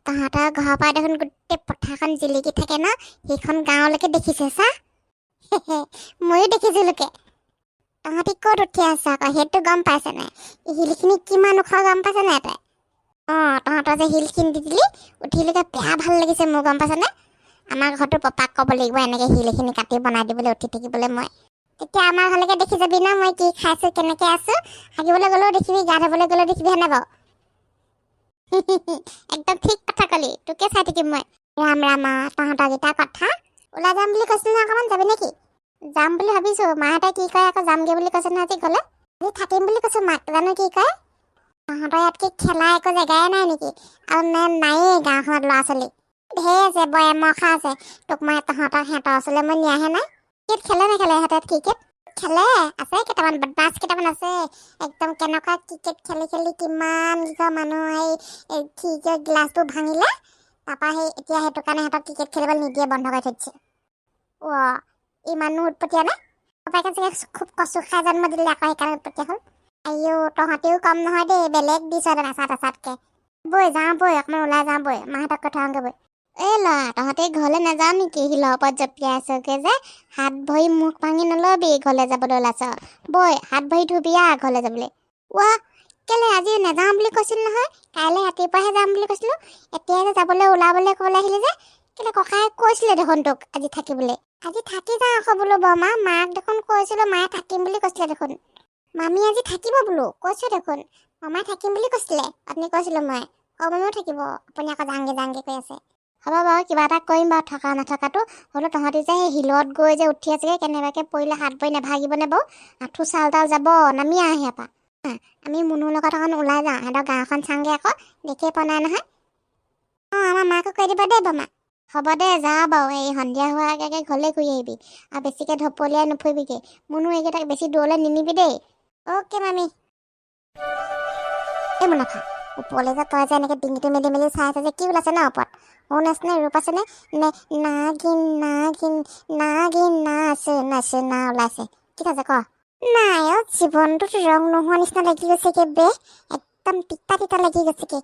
তহঁতৰ ঘৰৰ পৰা দেখোন গোটেই পথাৰখন জিলিকি থাকে ন, সেইখন গাঁৱলৈকে দেখিছে চা। ময়ো দেখিছো লোকে। তহঁতি ক'ত উঠি আছ আকৌ সেইটো গম পাইছে নাই? শিলখিনি কিমান ওখ গম পাইছে নাই তই? তহঁতৰ যে শিলখিনি দি দিলি উঠিলৈকে বেয়া ভাল লাগিছে মোৰ, গম পাইছেনে? আমাৰ ঘৰতো পপাক ক'ব লাগিব এনেকৈ শিল এখিনি কাটি বনাই দিবলৈ, উঠি থাকিবলৈ মই। তেতিয়া আমাৰ ঘৰলৈকে দেখি যাবি ন মই কি খাইছোঁ, কেনেকৈ আছোঁ। হাগিবলৈ গ'লেও দেখিবি, গা ধুবলৈ গ'লেও দেখিবি, হেনে বাৰু। একদম ঠিক কথা কলি, তোকে চাই থাকিম মই। ৰাম ৰাম তহঁতৰ কেইটা কথা। ওলাই যাম বুলি কৈছিল নহয়, অকণমান যাবি নেকি? যাম বুলি ভাবিছোঁ, মাহঁতে কি কয় আকৌ যামগৈ বুলি কৈছে নহয় আজি গ'লে। আজি থাকিম বুলি কৈছোঁ, মাক জানো কি কয়। তহঁতৰ ইয়াত কি খেলা একো জেগাই নাই নেকি? আৰু নায়েই গাঁওখনত ল'ৰা ছোৱালী ঢেৰ আছে, বয়ামখা আছে। তোক মই সিহঁতৰ ওচৰলৈ মই নিয়াহে নাই। ক্ৰিকেট খেলে নেখেলে ইহঁতে? ক্ৰিকেট খেলে, আছে কেইটামান বাছ কেইটামান আছে। একদম কেনেকুৱা ক্ৰিকেট খেলি খেলি কিমান মানুহ এই খিৰিকীৰ গ্লাছবোৰ ভাঙিলে। তাৰপৰা এতিয়া সেইটো কাৰণে সিহঁতক ক্ৰিকেট খেলিবলৈ নিদিয়ে, বন্ধ কৰি থৈ দিছে। ইমানো উৎপতীয়া নে? বাপেকে চাগে খুব কচু খাই জন্ম দিলে আকৌ সেইকাৰণে উৎপতীয়া হ'ল। আইও তহঁতেও কম নহয় দেই, বেলেগ দিছ নাচাত আচাতকৈ। বৈ যাওঁ বৈ, অকণমান ওলাই যাওঁ বৈ, মাহঁতক কৈ থৈ আহোঁগৈ বৈ। এই ল'ৰা তহঁতে ঘৰলৈ নাযাওঁ নেকি? শিলৰ ওপৰত জঁপিয়াই আছগে যে, হাত ভৰি মুখ ভাঙি নল'বি ঘৰলৈ যাবলৈ ওলাইছ। বৈ হাত ভৰি ধুবি ঘৰলৈ যাবলৈ। কেলে আজি নাযাওঁ বুলি কৈছিল নহয়, কাইলৈ ৰাতিপুৱাহে যাম বুলি কৈছিলোঁ। এতিয়া যে যাবলৈ ওলাবলৈ ক'বলৈ আহিলি যে, কেলে ককাই কৈছিলে দেখোন তোক আজি থাকিবলৈ। আজি থাকি যাওঁ আকৌ বোলো বৰমা, মাক দেখোন কৈছিলোঁ, মায়ে থাকিম বুলি কৈছিলে দেখোন। মামী আজি থাকিব বোলো, কৈছে দেখোন। মামাই থাকিম বুলি কৈছিলে, আপুনি কৈছিলোঁ মই। মামীও থাকিব, আপুনি আকৌ যাংগে যাংগে কৈ আছে। হ'ব বাৰু, কিবা এটা কৰিম বাৰু, থকা নথকাটো। হ'লেও তহঁতি যে সেই শিলত গৈ যে উঠি আছেগৈ, কেনেবাকৈ পৰিলে হাত ভৰি নাভাগিবনে বাৰু? আঁঠু চাল তাল যাব, নামি আহ ইয়াৰ পৰা। আমি মুনুৰ লগত অকণ ওলাই যাওঁ, সিহঁতৰ গাঁওখন চাওঁগৈ আকৌ, দেখিয়ে পোৱা নাই নহয়। আমাৰ মাকো কৈ দিবা দেই বৰমা। হ'ব দে যা বাৰু, এই সন্ধিয়া হোৱাৰ আগে আগে ঘৰলৈ ঘূৰি আহিবি। আৰু বেছিকৈ ঢপলিয়াই নুফুৰিবিগৈ। মুনু এইকেইটাক বেছি দূৰলৈ নিনিবি দেই। অ'কে মামী। এই মুনাফা, ওপৰলৈ যে তই যে এনেকৈ ডিঙিটো মেলি মেলি চাই আছে যে, কি ওলাইছে ন ওপৰত? সোণ আছেনে, ৰূপ আছেনে, নে নাগিন নাগিন নাগিন নাচে নাচে না ওলাইছে? ঠিক আছে ক। নাই জীৱনটোত ৰং নোহোৱা নিচিনা লাগি গৈছেগে বে। একদম তিতা তিতা লাগি গৈছেগে।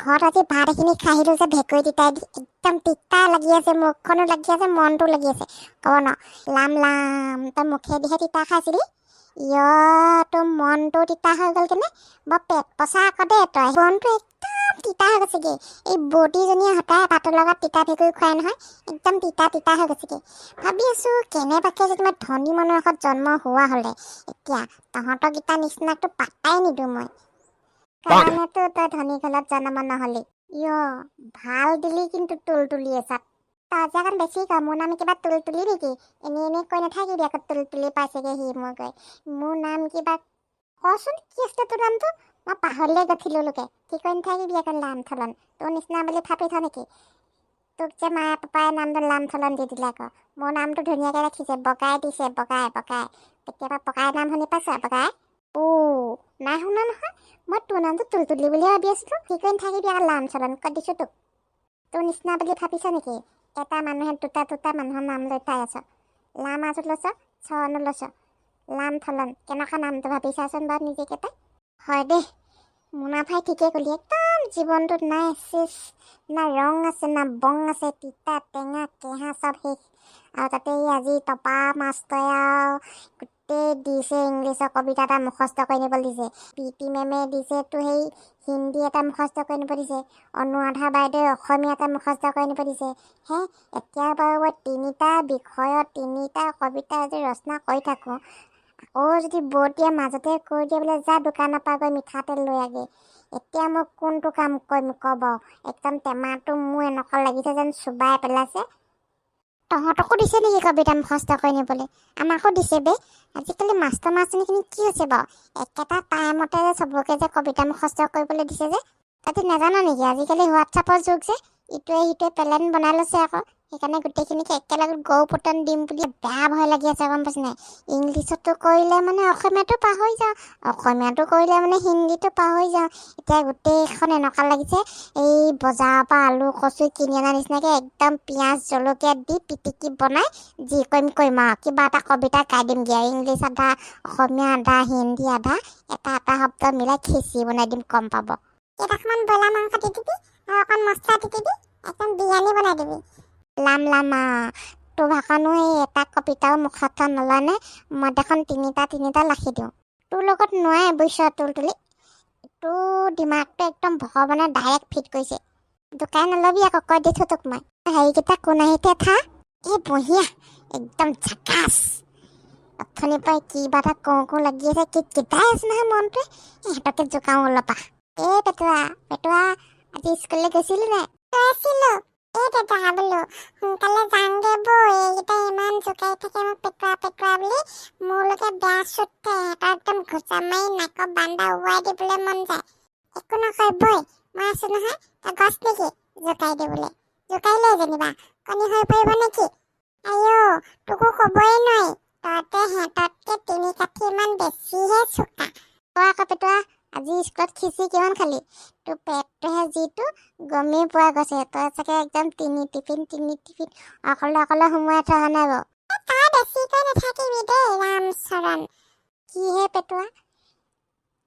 ঘৰত আজি ভাত এখিনি খাই আহিলোঁ যে ভেকুৰী তিতাই দি, একদম তিতা লাগি আছে, মুখখনো লাগি আছে, মনটো লাগি আছে। ক'ব ন লাম লাম, তই মুখেদিহে তিতা খাইছিলি, তোৰ মনটো তিতা হৈ গ'ল কেনে? বৰ পেট পচা আকৌ দেই তই। মনটো একদম তিতা হৈ গৈছেগে। এই বৌটিজনীয়ে সদায় ভাতৰ লগত তিতা ভেকুৰী খুৱাই নহয়, একদম তিতা তিতা হৈ গৈছেগে। ভাবি আছোঁ কেনেবাকৈ যদি মই ধনী মানুহৰ ঘৰত জন্ম হোৱা হ'লে, এতিয়া তহঁতৰ গীতা নিচিনাকতো পাত্তাই নিদিওঁ মই। কাৰণেতো তই ধনী ঘৰত জন্ম নহ'লি। ভাল দিলি কিন্তু তুলি এচাত। তই যে অকণ বেছি কয়, মোৰ নাম কিবা তুলি নেকি? এনেই কৈ নাথাকিবি আকৌ তুলি পাইছেগৈ সি মই কয়। মোৰ নাম কিবা কচোন, কি আছিলে তোৰ নামটো? মই পাহৰিলে গৈছিলোঁ লোকে। কি কৈ নাথাকিবি আকৌ লাম থলন, তোৰ নিচিনা বুলি ভাবি থ নেকি? তোক যে মায়ে পাপাই নামটো লাম থলন দি দিলে আকৌ। মোৰ নামটো ধুনীয়াকৈ ৰাখিছে, বগাই দিছে, বগাই। কেতিয়াবা পকাই নাম শুনি পাইছ? বগাই নাই শুনা নহয়। মই তোৰ নামটো তুলি বুলিহে ভাবি আছিলোঁ। কি কৈ নাথাকিবি আকৌ লাম থলন কৈ দিছোঁ তোক। তোৰ নিচিনা বুলি ভাবিছ নেকি? এটা মানুহে দুটা মানুহৰ নাম লৈ পাই আছ। লাম আজত লৈছ, চৰণো লৈছ। লাম থলন, কেনেকুৱা নামটো ভাবি চাচোন বাৰু নিজে কেইটা। হয় দেই, মুনাফাই ঠিকে ক'লি। একদম জীৱনটোত নাই চিজ, না ৰং আছে, না বং আছে, তিতা টেঙা কেঁহা চব শেষ। আৰু তাতে আজি টপা মাষ্টৰে আৰু গোটেই দিছে ইংলিছৰ কবিতা এটা মুখস্থ কৰি নিবলৈ দিছে। পিটি মেমে দিছে তো সেই হিন্দী এটা মুখস্থ কৰি নিব দিছে। অনুৰাধা বাইদেৱে অসমীয়া এটা মুখস্থ কৰি নিব দিছে। এতিয়া বাৰু মই 3টা বিষয়ত 3টা কবিতা যদি ৰচনা কৰি থাকোঁ, আকৌ যদি বৌটিয়ে মাজতে কৈ দিয়ে বোলে যা দোকানৰ পৰা গৈ মিঠাতেল লৈ আগে, এতিয়া মই কোনটো কাম কৰিম ক'ব? একদম টেমাটো মোৰ এনেকুৱা লাগিছে যেন চুবাই পেলাইছে। তহঁতকো দিছে নেকি কবিতা মুখস্থ কৰি নিবলৈ? আমাকো দিছে বে। আজিকালি মাষ্টৰ মাষ্টৰনীখিনি কি হৈছে বাৰু? একেটা টাইমতে যে চবকে যে কবিতা মুখস্থ কৰিবলৈ দিছে যে, তহঁতি নাজানো নেকি? আজিকালি হোৱাটছআপৰ যুগ যে, ইটোৱে সিটোৱে প্লেন বনাই লৈছে আকৌ। সেইকাৰণে গোটেইখিনিকে একেলগে গৰু পুতন দিম বুলি বেয়া ভয় লাগি আছে, গম পাইছ নাই? ইংলিছতো কৰিলে মানে অসমীয়াটো পাহৰি যাওঁ, অসমীয়াটো কৰিলে মানে হিন্দীটো পাহৰি যাওঁ। এতিয়া গোটেইখন এনেকুৱা লাগিছে এই বজাৰৰ পৰা আলু কচু কিনি অনা নিচিনাকৈ একদম পিঁয়াজ জলকীয়া দি পিটিকি বনাই যি কৰিম আৰু কিবা এটা কবিতা গাই দিমগৈ আৰু ইংলিছ আধা, অসমীয়া আধা, হিন্দী আধা, এটা শব্দ মিলাই খিচিৰি বনাই দিম, কম পাব। কেইটামান ব্ৰইলাৰ মাংস দি দিবি আৰু অকণ অকণ মছলা দি দিবি একদম বিৰিয়ানী বনাই দিবি লাম লামা তোৰ ভাষণো এই এটা কবিতাও মুখত নলয়নে মই দেখোন তিনিটা লাখি দিওঁ তোৰ লগত নোৱাৰে বুজিছ তুলি তোৰ দিমাগটো একদম ভগৱানে ডাইৰেক্ট ফিট কৰিছে জোকাই নলবি আকৌ কৈ দিছোঁ তোক মই হেৰিকেইটা কোন আহিতে থা এই বঢ়িয়া একদম ঝাকাছ অথনিৰ পৰা কিবা এটা কওঁ লাগি আছে কিটাই আছে নহয় মনটোৱে সিহঁতকে জোকাওঁ অলপা এই পেটুৱা আজি স্কুললৈ গৈছিলি নাই গৈছিলোঁ এই দাদা বোলো সোনকালে যাওঁগে বৌ এইকেইটা ইমান জোকাই থাকে মোক পেটুৱা বুলি মোৰলৈকে বেয়া চুট খায় সিহঁতৰ একদম ঘোচা মাৰি নাকৰ বান্দা উৰাই দিবলৈ মন যায় একো নকয় বৈ মই আছোঁ নহয় তই গছ নেকি জোকাই দিবলৈ জোকাইলে যেনিবা কণী হৈ পৰিব নেকি আইঅ তোকো ক'বই নোৱাৰি তহঁতে সিহঁততকৈ 3 কাঠি ইমান বেছিহে চোকা তই আকৌ পেটুৱা আজি স্কুলত খিচি কিমান খালি তোৰ পেটটোহে যিটো গমেই পোৱা গৈছে তই চাগে একদম 3 টিফিন অকলে সোমোৱাই থোৱা নাই বাৰু তই বেছিকৈ নাথাকিবি দেই ৰামচৰণ কিহে পেটুৱা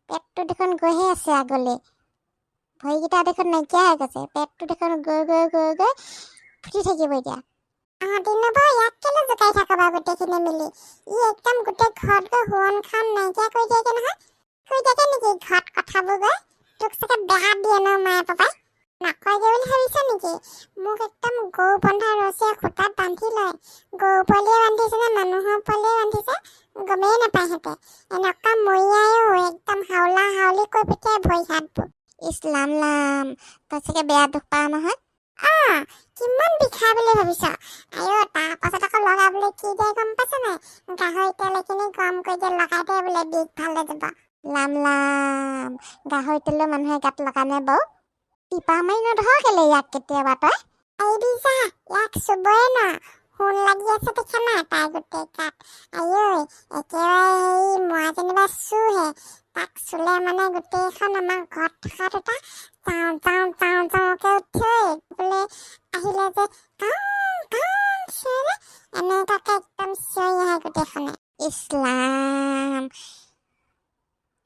পেটটো দেখোন গৈহে আছে আগলৈ ভৰিকেইটা দেখোন নাইকিয়া হৈ গৈছে পেটটো দেখোন গৈ ফুটি থাকিব এতিয়া দিনবোৰ ইয়াক কেলৈ জোকাই থাকা বাৰু গোটেইখিনি মিলি ই একদম গোটেই ঘৰত গৈ হোৱন খান নাইকিয়া কৰি দিয়েগে নহয় কৈ থাকে নেকি ঘৰত কথাবোৰ গৈ তোক চাগে বেয়া দিয়ে ন মায়ে পাপাই নকয়গে বুলি ভাবিছ নেকি মোক একদম গৰু বন্ধা ৰছীয়ে খুটাত বান্ধি লয় গৰু পোৱালিয়ে বান্ধিছে নে মানুহৰ পোৱালিয়ে বান্ধিছে গমেই নাপায় সিহঁতে এনেকুৱা মৰিয়ায়ো একদম হাউলি কৈ পঠিয়াই ভৰি হাতবোৰ ইছলাম লাম তই চাগে বেয়া দুখ পাৱ নহয় কিমান বিষাই বুলি ভাবিছ আইঅ তাৰ পাছত আকৌ লগাবলৈ কি দিয়ে গম পাইছ নাই গাহৰি তেল এখিনি গৰম কৰি দিয়ে লগাই দিয়ে বোলে বিষ ভালে যাব লাম গাহৰি তেলে মানুহে গাত লগা নে বাৰু টিপা মাৰি নধৰ কেলে ইয়াক কেতিয়াবা তই আহিবি যা ইয়াক চুবই ন সোণ লাগি আছে দেখা নাই তাই গোটেই গাত আইঐ একেবাৰে মই যেনিবা চুহে তাক চুলে মানে গোটেইখন আমাৰ ঘৰত থকা দুটা চাওঁকে উঠে বোলে আহিলে যে চিঞৰে এনেকুৱাকে একদম চিঞৰি আহে গোটেইখনে ইছলাম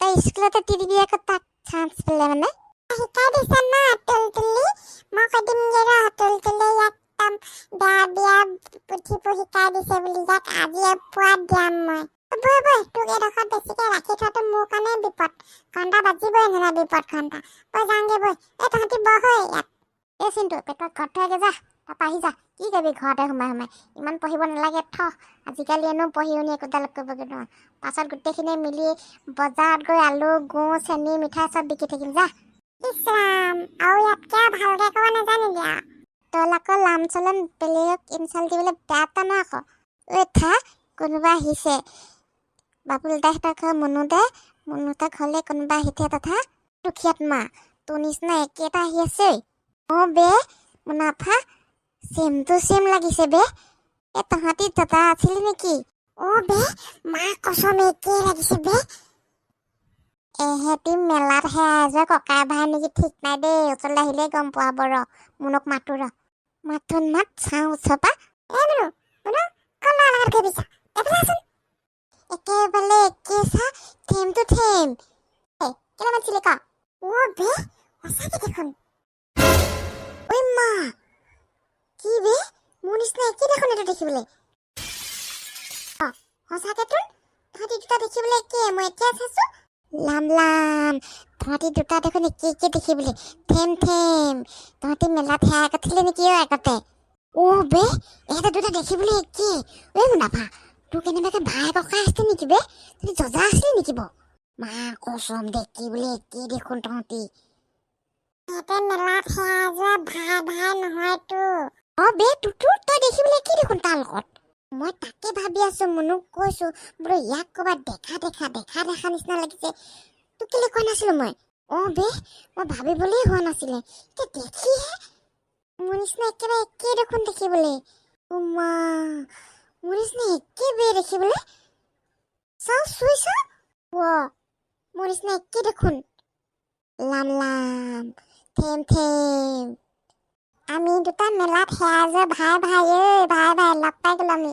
তই স্কুলতে দি দিবি আকৌ তাক চান্স পেলে মানে শিকাই দিছে না তুলি মই কৈ দিমগে ৰ তুলি একদম বেয়া পুথিবোৰ শিকাই দিছে বুলি ইয়াক আজিয়ে পোৱা দিয়াম মই বৈ তোক এডোখৰত বেছিকৈ ৰাখি থোৱাটো মোৰ কাৰণে বিপদ ঘণ্টা বাজিবই নহয় বিপদ ঘণ্টা বৈ যাওঁগে বৈ এই তহঁতি বহ ইয়াত এই চিন্তু পেটত ঘৰত থৈগে যা তাৰপৰা আহি যা কি কৰিবি ঘৰতে সোমাই ইমান পঢ়িব নালাগে আজিকালি এনেও পঢ়ি শুনি একোডাল কৰিবগৈ নোৱাৰো পাছত গোটেইখিনি মিলি বজাৰত গৈ আলু গুৰ চেনি মিঠাই চব বিকি থাকিম যা ইছলাম আৰু ইয়াতকৈ ভালকৈ ক'ব নাজানিবি আৰু তই আকৌ লাম চলন বেলেগক ইনচাল্ট দিবলৈ বেয়া পাওঁ ন আকৌ ঐ থা কোনোবা আহিছে বাবুল দাহঁতৰ ঘৰ মুনুতে ঘৰলৈ কোনোবা আহিছে তথা দুখীয়াত মা তোৰ নিচিনা একেটা আহি আছে বে মুনাফা চেম টু চেম লাগিছে বে তহঁতি দাদা আছিলি নেকি বে মা কচম একেই লাগিছে বে এহেঁতি মেলাত হেৰাইযোৱা ককাই ভাই নেকি ঠিক নাই দেই ওচৰলৈ আহিলেই গম পোৱা বৰ মুনক মাতো ৰ মাতোন মাত চাওঁ ওচৰৰ পৰা কলা লগত গৈ বিছা একেবাৰে একে চা থেম টু থেম কেলে মাতিছিলি ক বে সঁচাকে দেখোন ঐ মা কি বে মোৰ নিচিনা একে দেখোন এইটো দেখিবলৈ সঁচাকে তোৰ তহঁতি দুটা দেখিবলৈ একে মই একে চাইছো লাম তহঁতি দুটা দেখোন একে দেখিবলৈ থেম তহঁতি মেলাত হেৰাই গৈছিলি নেকি আগতে বে এহেঁতে দুটা দেখিবলৈ একে মুনাফা তোৰ কেনেবাকে ভাই ককাই আছে নেকি বে তহঁতি জজা আছিলি নেকি বাৰু মা কচম দেখিবলৈ একে দেখোন তহঁতি সিহঁতে মেলাত হেৰাই যোৱা ভাই নহয়তো বে তোৰ তই দেখিবলৈ একে দেখোন তাৰ লগত মই তাকে ভাবি আছো মুনুক কৈছো বোলো ইয়াক ক'ৰবাত দেখা নিচিনা লাগিছে তোক কেলে কোৱা নাছিলো মই বে মই ভাবিবলৈ হোৱা নাছিলে এতিয়া দেখিহে মোৰ নিচিনা একেবাৰে একে দেখোন দেখিবলৈ মা মোৰ নিচিনা একেবাৰে দেখিবলৈ চাওঁ চুই চা মোৰ নিচিনা একে দেখোন লাম থেম আমি দুটা মেলাত হেৰাই যোৱা ভাই লগ পাই গ'লো আমি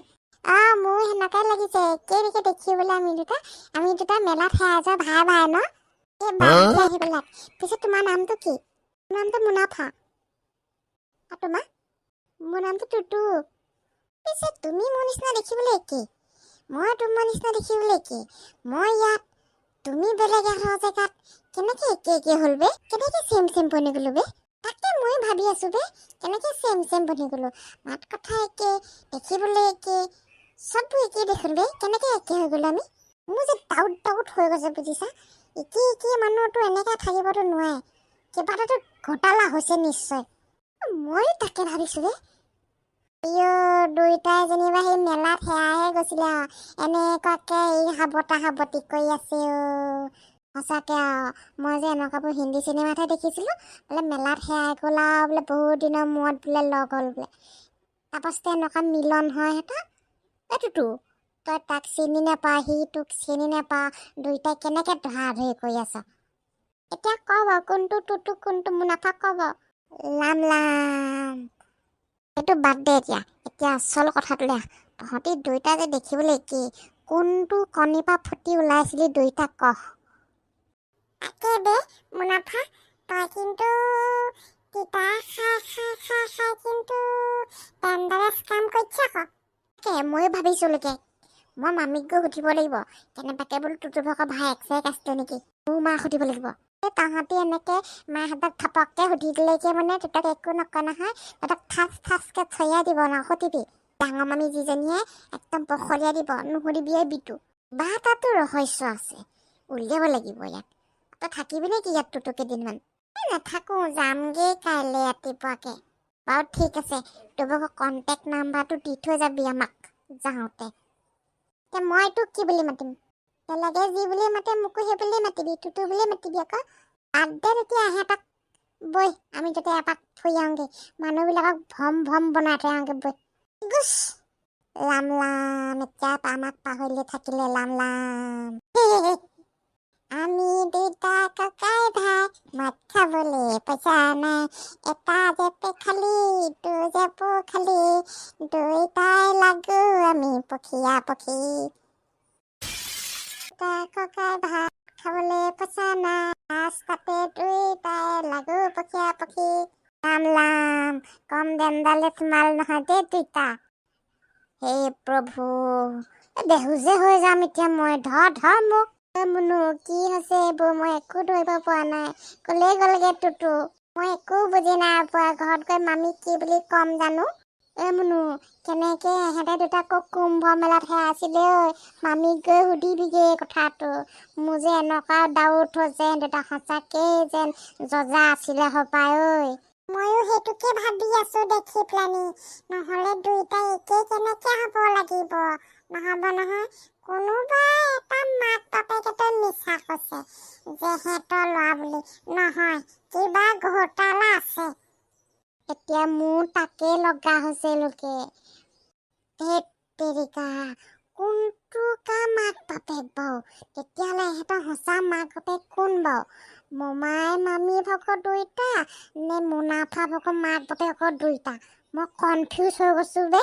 মোৰ সেনেকুৱাই লাগিছে একে দেখিবলৈ আমি দুটা মেলাত হেৰাই যোৱা ভাই ন এই বাহিবিলাক পিছে তোমাৰ নামটো কি নামটো মুনাফা তোমাৰ মোৰ নামটো টুটু। পিছে তুমি মোৰ নিচিনা দেখিবলৈ একেই, মই তোমাৰ নিচিনা দেখিবলৈ একেই। মই ইয়াত, তুমি বেলেগ এখন জেগাত, কেনেকে একে একে হ'ল বে? কেনেকে চেম চেম বনি গ'লো বে? তাকে মই ভাবি আছো বে, কেনেকে চেম চেম বনি গ'লো। মাত কথা একে, দেখিবলৈ একে, চববোৰ একে দেখোন বে। কেনেকে একে হৈ গ'লো আমি? মোৰ যে ডাউট হৈ গৈছে বুজিছা। একে একে মানুহটো এনেকে থাকিবতো নোৱাৰে, কিবা এটাতো ঘটালা হৈছে নিশ্চয়। মই তাকে ভাবিছো বে। দুইটাই যেনিবা সেই মেলাত সেয়াহে গৈছিলে এনেকুৱাকে এই সাৱতা সাৱতি কৰি আছে সঁচাকে মই যে এনেকুৱাবোৰ হিন্দী চিনেমাতহে দেখিছিলো। বোলে মেলাত সেয়াই গ'ল বোলে বহুত দিনৰ মূৰত বোলে লগ হ'ল বোলে। তাৰপাছতে এনেকুৱা মিলন হয় সিহঁতৰ। এইটোতো তই তাক চিনি নাপা, সি তোক চিনি নাপা, দুইটাই কেনেকে ধৰা-ধৰি কৰি আছ? এতিয়া কব কোনটো টুটু কোনটো মুনাফা কব। লাম লাম সেইটো বাদ দে এতিয়া আচল কথাটোলৈ আহ। তহঁতি দুইটা যে দেখিবলৈ একেই, কোনটো কণীৰ পৰা ফুটি ওলাইছিলি দুইটা কহ। তাকে বে মুনাফা, তই কিন্তু তিতা খাই কিন্তু পেণ্ডাৰেছ কাম কৰিছ আকৌ। তাকে ময়ো ভাবিছোলৈকে মই মামীক গৈ সুধিব লাগিব, কেনেবাকে বোলো টুটু ভাগৰ ভাই এক্সেক আছিলে নেকি। মোৰ মাক সুধিব লাগিব। তাহাঁতি এনেকে মাহঁতক থাপককে সুধি দিলেকে মানে তেতিয়া একো নকয় নহয়, তাহাঁতক ঠাচকে থৈয়াই দিব, নসুধিবি। ডাঙৰ মামী যিজনীয়ে একদম বখলিয়াই দিব, নুসুধিবিয়ে বিটো। বা তাতো ৰহস্য আছে, উলিয়াব লাগিব ইয়াত। তই থাকিবি নে কি ইয়াত টুটু কেইদিনমান? নাথাকো, যামগে কাইলৈ ৰাতিপুৱাকে। বাৰু ঠিক আছে, তোৰ কণ্টেক্ট নাম্বাৰটো দি থৈ যাবি আমাক যাওঁতে। মই তোক কি বুলি মাতিম? বেলেগে যি বুলি মাতে মোকো সেই বুলি মাতিবি, টুটু বুলি মাতিবি আকৌ। বাদ দে তেতিয়া এহেঁতক, বৈ আমি তেতিয়া এপাক ফুৰি আহোঁগে, মানুহবিলাকক ভম ভম বনাই থৈ আহোঁগে বৈ। গুচ লাম লাম, এতিয়া আমাক পাহৰিলে থাকিলে লাম লাম। আমি দুটা ককাই ভাই, মদ খাবলে পইচা নাই, এটা জেপে খালি ইটো জেপো খালি, দুইটাই লাগো আমি পখীয়া পখী। ককাই ভাত খাবলে পইচা নাই, ৰাস্তাতে দুইটাই লাগো পখীয়া পখী। লাম লাম, কম ডেঞ্জাৰলেছ মাল নহয় দেই দুইটা। হে প্ৰভু, বেহুজে হৈ যাম এতিয়া মই। ধৰ মোক। মুনু কি হৈছে এইবোৰ, মই একো ধৰিব পৰা নাই। কলে গ'লগে টুটু, মই একো বুজি নাই পোৱা। ঘৰত গৈ মামীক কি বুলি কম জানো। মুনু কেনেকে এহেঁতে দুটা কুম্ভ মেলাত হেৰাইছিলে ঐ। মামীক গৈ সুধিবিগে কথাটো। মোৰ যে এনেকুৱা ডাউট হৈছে দুটা সঁচাকেই যেন জজা আছিলে হপাই ঐ। ময়ো সেইটোকে ভাবি আছো দেখি পেলানি। নহলে দুইটাই একে কেনেকে হব লাগিব। নহব নহয়, কোনোবা এটা মাক বাপেকেতো মিছা কৈছে যে সিহঁতৰ ল'ৰা বুলি। নহয়, কিবা ঘোটালা আছে। এতিয়া মোৰ তাকে লগা হৈছে লোকে। ধেৎ তেৰিকা, কোনটো কা মাক বাপেক বাৰু? তেতিয়াহ'লে ইহঁতৰ সঁচা মাক বাপেক কোন বাৰু? মোমাই মামী ভাগৰ দুইটা নে মুনাফা ভাগৰ মাক বাপেকৰ দুইটা? মই কনফিউজ হৈ গৈছো বে।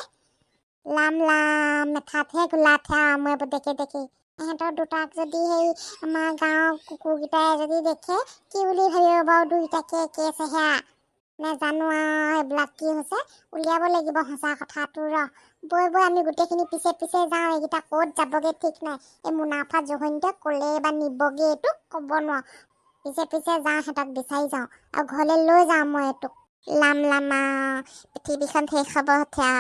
লাম লাম, মেথাতহে গোলাঠে মই দেখি ইহঁতৰ দুটাক যদি সেই আমাৰ গাঁৱৰ কুকুৰকেইটাই যদি দেখে কি বুলি ভাবিব বাৰু? দুইটাকে একে আছে সেয়া নেজানো আৰু এইবিলাক কি হৈছে। উলিয়াব লাগিব সঁচা কথাটো। বৈ আমি গোটেইখিনি পিছে পিছে যাওঁ। এইকেইটা ক'ত যাবগে ঠিক নাই। এই মুনাফা জহনীতে ক'লে বা নিবগে এইটো ক'ব নোৱাৰো। পিছে পিছে যাওঁ, সিহঁতক বিচাৰি যাওঁ আৰু ঘৰলৈ লৈ যাওঁ মই এইটোক। লাম লামা, পৃথিৱীখন শেষ হ'ব এতিয়া।